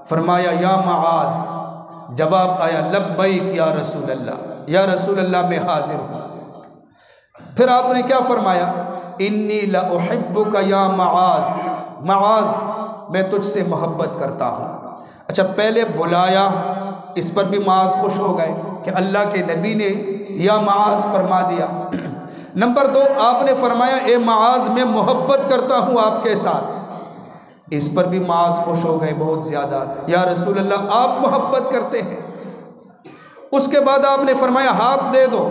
फरमाया या मुआज़, जवाब आया लब्बैक या रसूल अल्लाह, या रसूल अल्लाह मैं हाजिर हूँ। फिर आपने क्या फरमाया, इन्नी ला उहिब्बुका या मुआज़, मुआज़ मैं तुझसे मोहब्बत करता हूँ। अच्छा, पहले बुलाया, इस पर भी मुआज़ खुश हो गए कि अल्लाह के नबी ने या मुआज़ फरमा दिया। नंबर 2, आपने फरमाया ए मुआज़ मैं मोहब्बत करता हूँ आपके साथ, इस पर भी मुआज़ खुश हो गए बहुत ज़्यादा, या रसूल अल्लाह आप मोहब्बत करते हैं। उसके बाद आपने फरमाया हाथ दे दो,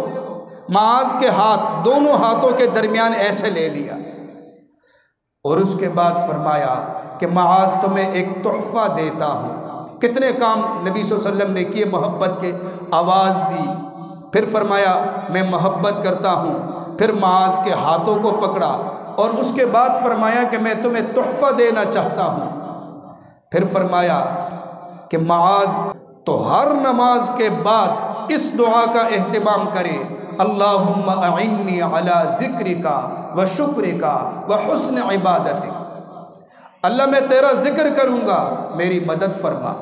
मुआज़ के हाथ दोनों हाथों के दरमियान ऐसे ले लिया, और उसके बाद फरमाया कि मुआज़ तुम्हें एक तोहफ़ा देता हूँ। कितने काम नबी सल्लल्लाहु अलैहि वसल्लम ने किए, मोहब्बत के आवाज़ दी, फिर फरमाया मैं मोहब्बत करता हूँ, फिर मुआज़ के हाथों को पकड़ा, और उसके बाद फरमाया कि मैं तुम्हें तोहफ़ा देना चाहता हूँ। फिर फरमाया कि मुआज़ तो हर नमाज के बाद इस दुआ का एहतिमाम करे, अल्लाहुम्मा अइन्नी अला ज़िक्रिका व शुक्रिका व हुस्न इबादतिक, अल्लाह मैं तेरा ज़िक्र करूँगा मेरी मदद फरमा,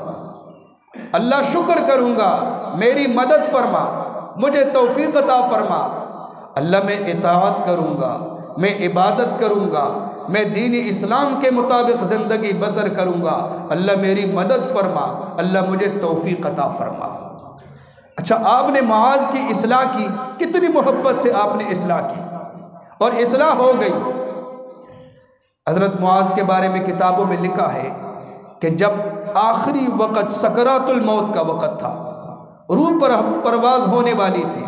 अल्लाह शुक्र करूँगा मेरी मदद फरमा, मुझे तौफीक अता फरमा, अल्लाह मैं इताअत करूँगा, मैं इबादत करूँगा, मैं दीन इस्लाम के मुताबिक ज़िंदगी बसर करूँगा, अल्लाह मेरी मदद फरमा, अल्लाह मुझे तौफीक अता फरमा। अच्छा, आपने मुआज़ की इस्लाह की, कितनी मोहब्बत से आपने इस्लाह की, और इस्लाह हो गई। हज़रत मुआज़ के बारे में किताबों में लिखा है कि जब आखिरी वक़्त सकरातुल मौत का वक़्त था, रूह पर परवाज़ होने वाली थी,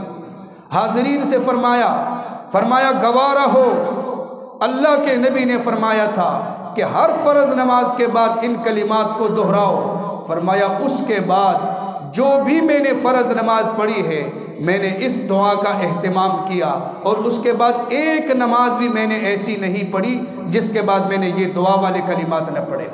हाज़रीन से फरमाया गवारा हो, अल्लाह के नबी ने फरमाया था कि हर फ़र्ज़ नमाज के बाद इन कलिमात को दोहराओ। फरमाया उसके बाद जो भी मैंने फ़र्ज़ नमाज पढ़ी है मैंने इस दुआ का एहतिमाम किया, और उसके बाद एक नमाज भी मैंने ऐसी नहीं पढ़ी जिसके बाद मैंने ये दुआ वाले कलिमात न पढ़े।